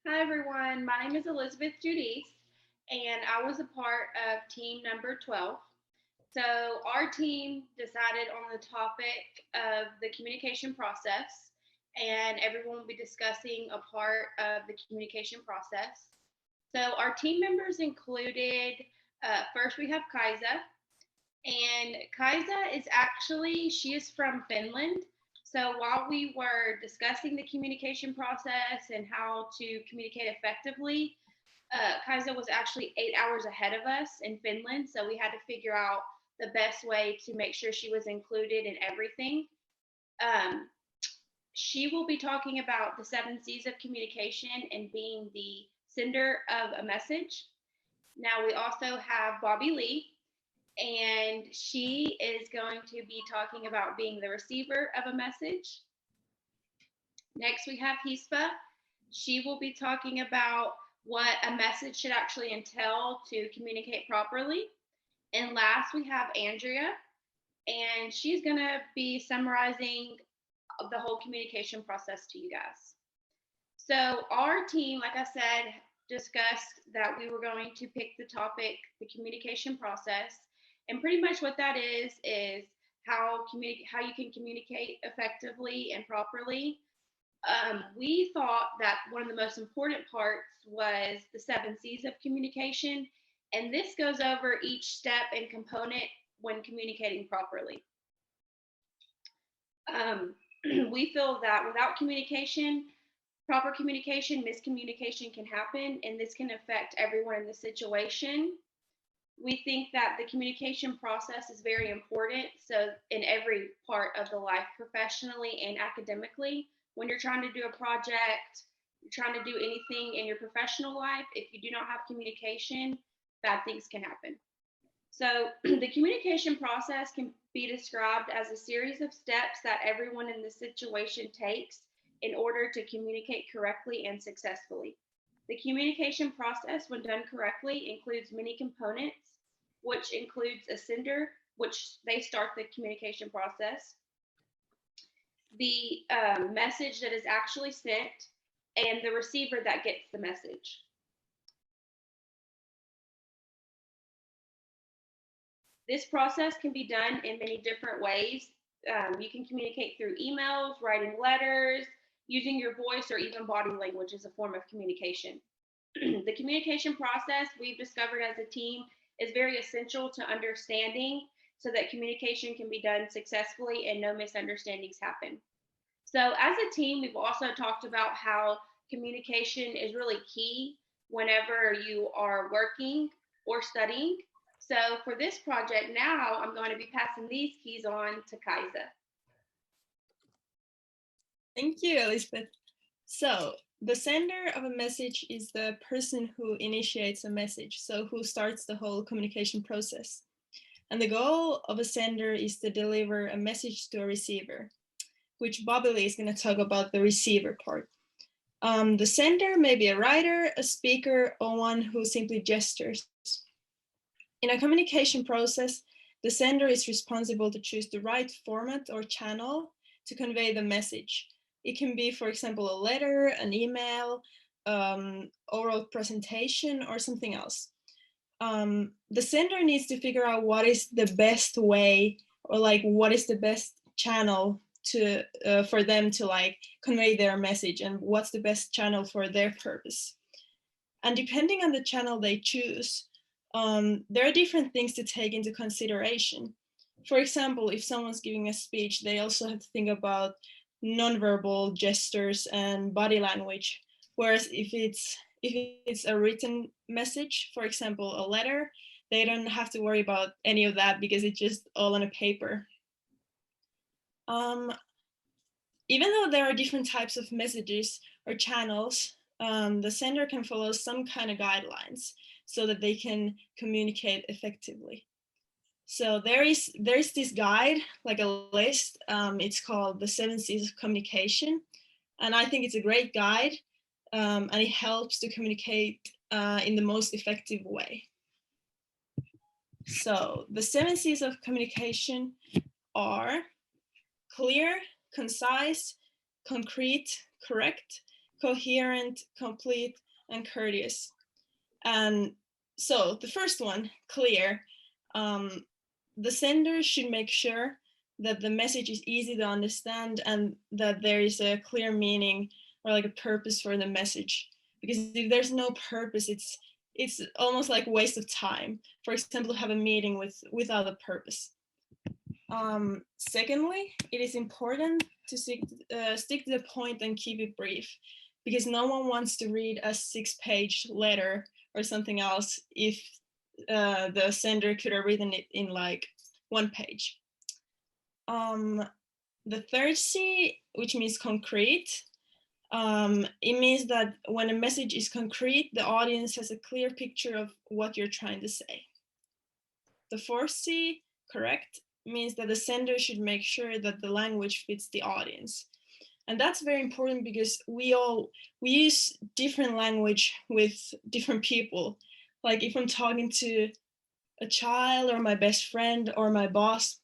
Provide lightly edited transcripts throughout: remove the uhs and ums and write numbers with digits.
Hi everyone, my name is Elizabeth Judice and I was a part of team number 12. So our team decided on the topic of the communication process and everyone will be discussing a part of the communication process. So our team members included, first we have Kaisa, and Kaisa is actually, she is from Finland. So while we were discussing the communication process and how to communicate effectively, Kaisa was actually 8 hours ahead of us in Finland. So we had to figure out the best way to make sure she was included in everything. Um, she will be talking about the 7 C's of communication and being the sender of a message. Now we also have Bobby Lee, and she is going to be talking about being the receiver of a message. Next, we have Hispa. She will be talking about what a message should actually entail to communicate properly. And last, we have Andrea, and she's going to be summarizing the whole communication process to you guys. So, our team, like I said, discussed that we were going to pick the topic, the communication process. And pretty much what that is how you can communicate effectively and properly. We thought that one of the most important parts was the 7 C's of communication, and this goes over each step and component when communicating properly. Um, we feel that without communication, proper communication, miscommunication can happen, and this can affect everyone in the situation. We think that the communication process is very important. So, in every part of the life, professionally and academically, when you're trying to do a project, you're trying to do anything in your professional life, if you do not have communication, bad things can happen. So, the communication process can be described as a series of steps that everyone in the situation takes in order to communicate correctly and successfully. The communication process, when done correctly, includes many components, which includes a sender, which they start the communication process, the message that is actually sent, and the receiver that gets the message. This process can be done in many different ways. You can communicate through emails, writing letters, using your voice, or even body language as a form of communication. The communication process we've discovered as a team is very essential to understanding so that communication can be done successfully and no misunderstandings happen. So, as a team, we've also talked about how communication is really key whenever you are working or studying. So, for this project now, I'm going to be passing these keys on to Kaisa. Thank you, Elizabeth. So, the sender of a message is the person who initiates a message, so who starts the whole communication process. And the goal of a sender is to deliver a message to a receiver, which Bobby Lee is going to talk about the receiver part. The sender may be a writer, a speaker, or one who simply gestures. In a communication process, the sender is responsible to choose the right format or channel to convey the message. It can be, for example, a letter, an email, oral presentation, or something else. The sender needs to figure out what is the best way, or like what is the best channel to for them to like convey their message, and what's the best channel for their purpose. And depending on the channel they choose, there are different things to take into consideration. For example, if someone's giving a speech, they also have to think about nonverbal gestures and body language. Whereas if it's a written message, for example, a letter, they don't have to worry about any of that because it's just all on a paper. Even though there are different types of messages or channels, the sender can follow some kind of guidelines so that they can communicate effectively. So there's this guide, like a list. It's called the 7 C's of Communication, and I think it's a great guide, and it helps to communicate in the most effective way. So the 7 C's of communication are clear, concise, concrete, correct, coherent, complete, and courteous. And so the first one, clear. The sender should make sure that the message is easy to understand and that there is a clear meaning or like a purpose for the message. Because if there's no purpose, it's almost like a waste of time. For example, to have a meeting without a purpose. Secondly, it is important to stick to the point and keep it brief, because no one wants to read a 6-page letter or something else if the sender could have written it in like 1 page. The third C, which means concrete, it means that when a message is concrete, the audience has a clear picture of what you're trying to say. The fourth C, correct, means that the sender should make sure that the language fits the audience. And that's very important because we use different language with different people. Like if I'm talking to a child or my best friend or my boss,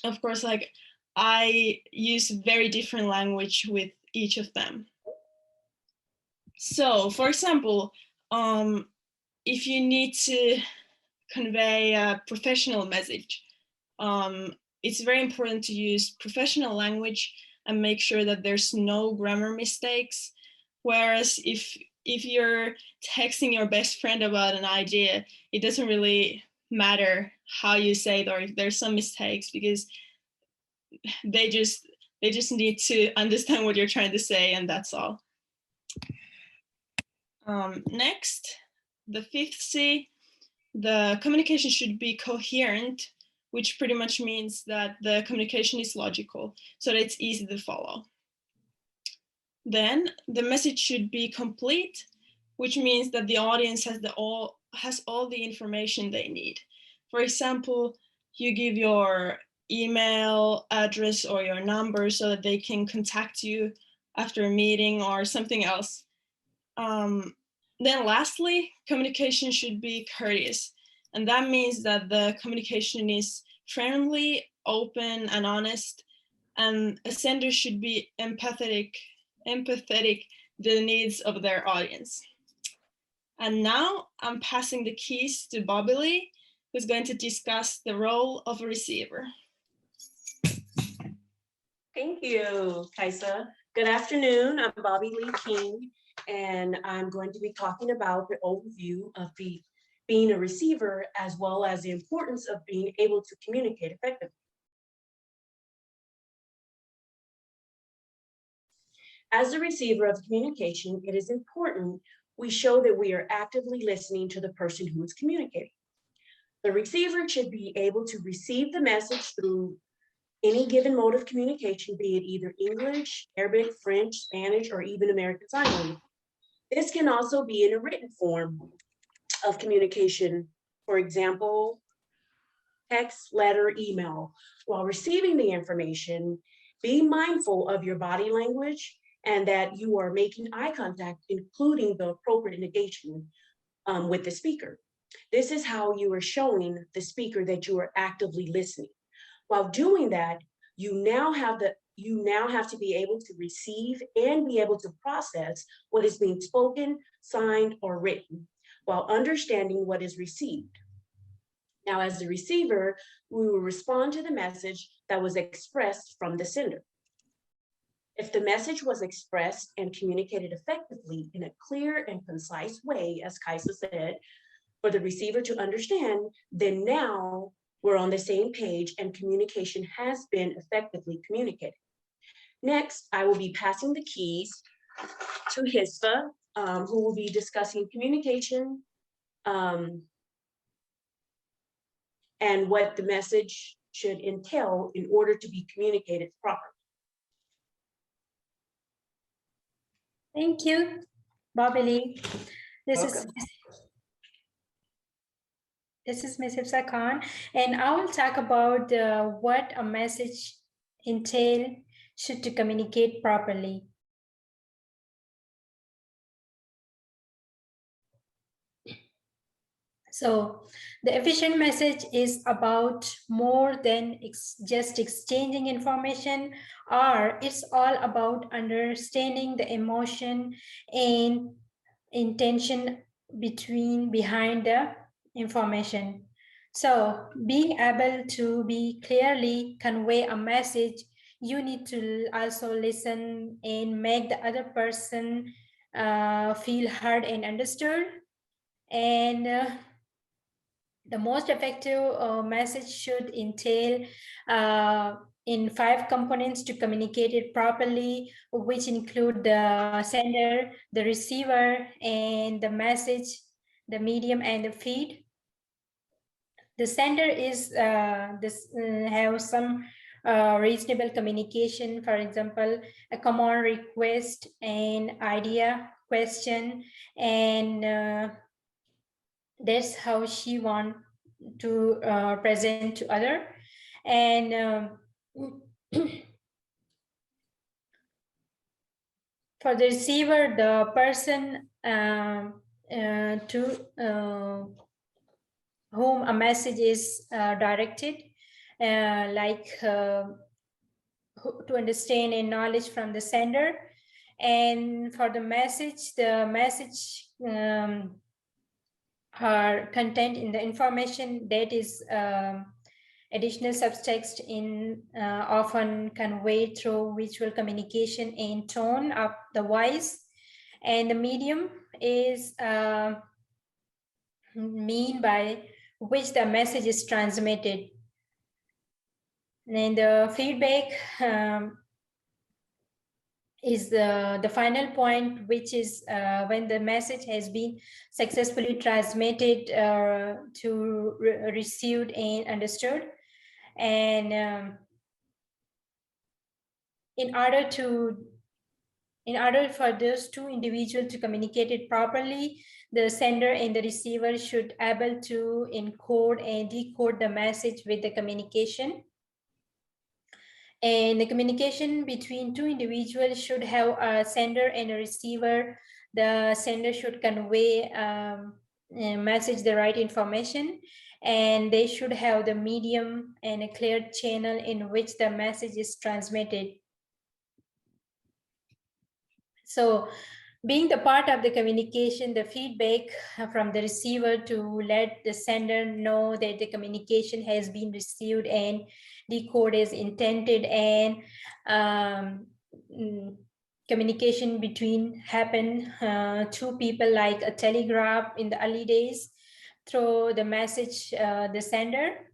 of course, like I use very different language with each of them. So for example, if you need to convey a professional message, it's very important to use professional language and make sure that there's no grammar mistakes. Whereas if you're texting your best friend about an idea, it doesn't really matter how you say it or if there's some mistakes, because they just need to understand what you're trying to say, and that's all. Next, the fifth C, the communication should be coherent, which pretty much means that the communication is logical, so that it's easy to follow. Then the message should be complete, which means that the audience has all the information they need. For example, you give your email address or your number so that they can contact you after a meeting or something else. Then lastly, communication should be courteous. And that means that the communication is friendly, open, and honest. And a sender should be empathetic to the needs of their audience. And now I'm passing the keys to Bobby Lee, who's going to discuss the role of a receiver. Thank you, Kaisa. Good afternoon. I'm Bobby Lee King, and I'm going to be talking about the overview of being a receiver, as well as the importance of being able to communicate effectively. As a receiver of communication, it is important we show that we are actively listening to the person who is communicating. The receiver should be able to receive the message through any given mode of communication, be it either English, Arabic, French, Spanish, or even American Sign Language. This can also be in a written form of communication, for example, text, letter, email. While receiving the information, be mindful of your body language and that you are making eye contact, including the appropriate negation with the speaker. This is how you are showing the speaker that you are actively listening. While doing that, you now have to be able to receive and be able to process what is being spoken, signed, or written, while understanding what is received. Now, as the receiver, we will respond to the message that was expressed from the sender. If the message was expressed and communicated effectively in a clear and concise way, as Kaisa said, for the receiver to understand, then now we're on the same page and communication has been effectively communicated. Next, I will be passing the keys to Hispa, who will be discussing communication and what the message should entail in order to be communicated properly. Thank you, Bobby Lee. This is Ms. Hifsa Khan, and I will talk about what a message entail should to communicate properly. So the efficient message is about more than just exchanging information, or it's all about understanding the emotion and intention behind the information. So being able to be clearly convey a message, you need to also listen and make the other person feel heard and understood. And the most effective message should entail in 5 components to communicate it properly, which include the sender, the receiver, and the message, the medium, and the feed. The sender is have some reasonable communication, for example, a common request, an idea, question, and that's how she want to present to other. And for the receiver, the person to whom a message is directed, to understand and knowledge from the sender. And for the message her content in the information that is additional subtext in often conveyed through visual communication and tone of the voice. And the medium is mean by which the message is transmitted. And the feedback is the final point, which is when the message has been successfully transmitted to received and understood. And in order for those two individuals to communicate it properly, the sender and the receiver should able to encode and decode the message with the communication. And the communication between two individuals should have a sender and a receiver. The sender should convey a message, the right information, and they should have the medium and a clear channel in which the message is transmitted. So being the part of the communication, the feedback from the receiver to let the sender know that the communication has been received and decoded as intended, and communication between happen two people like a telegraph in the early days through the message, the sender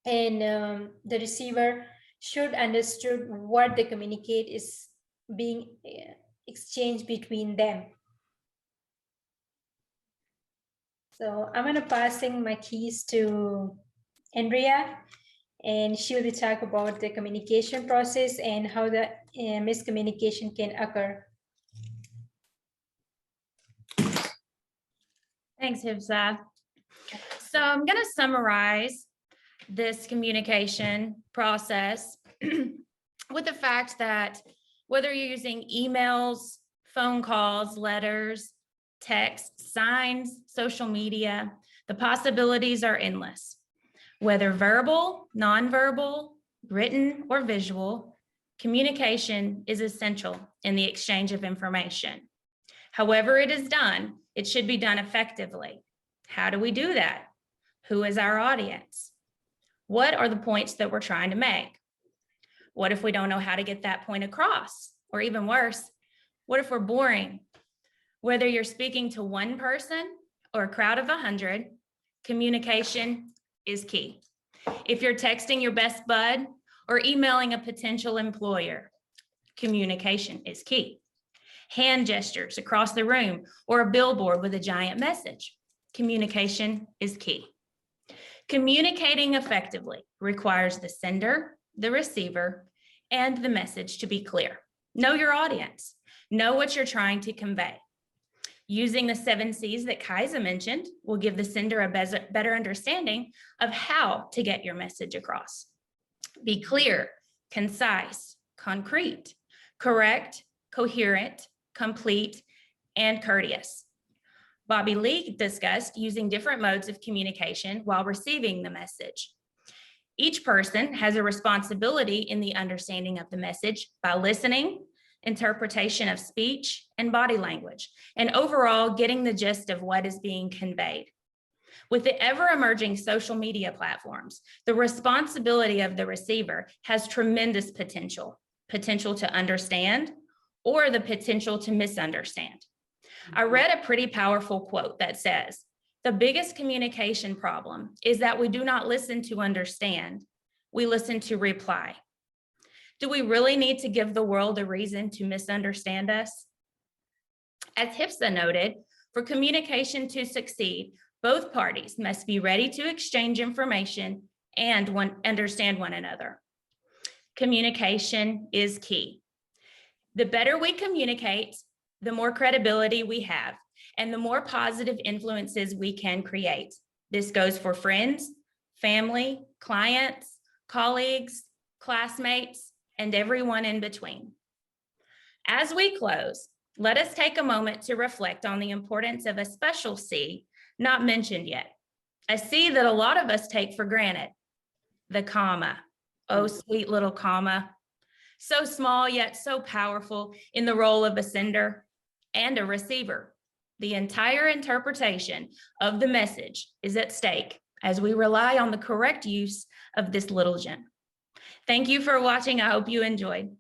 and the receiver should understood what the communicate is being exchanged between them. So I'm going to passing my keys to Andrea, and she will talk about the communication process and how the miscommunication can occur. Thanks, Hibsa. So I'm going to summarize this communication process with the fact that whether you're using emails, phone calls, letters, texts, signs, social media, the possibilities are endless. Whether verbal, nonverbal, written, or visual, communication is essential in the exchange of information. However it is done, it should be done effectively. How do we do that? Who is our audience? What are the points that we're trying to make? What if we don't know how to get that point across? Or even worse, what if we're boring? Whether you're speaking to one person or a crowd of 100, communication is key. If you're texting your best bud or emailing a potential employer, communication is key. Hand gestures across the room or a billboard with a giant message, communication is key. Communicating effectively requires the sender, the receiver, and the message to be clear. Know your audience. Know what you're trying to convey. Using the 7 C's that Kaisa mentioned will give the sender a better understanding of how to get your message across. Be clear, concise, concrete, correct, coherent, complete, and courteous. Bobby Lee discussed using different modes of communication while receiving the message. Each person has a responsibility in the understanding of the message by listening, interpretation of speech, and body language, and overall getting the gist of what is being conveyed. With the ever-emerging social media platforms, the responsibility of the receiver has tremendous potential to understand or the potential to misunderstand. I read a pretty powerful quote that says, "The biggest communication problem is that we do not listen to understand, we listen to reply." Do we really need to give the world a reason to misunderstand us? As HIPSA noted, for communication to succeed, both parties must be ready to exchange information and understand one another. Communication is key. The better we communicate, the more credibility we have, and the more positive influences we can create. This goes for friends, family, clients, colleagues, classmates, and everyone in between. As we close, let us take a moment to reflect on the importance of a special C not mentioned yet, a C that a lot of us take for granted, the comma. Oh, sweet little comma. So small yet so powerful in the role of a sender and a receiver. The entire interpretation of the message is at stake as we rely on the correct use of this little gem. Thank you for watching. I hope you enjoyed.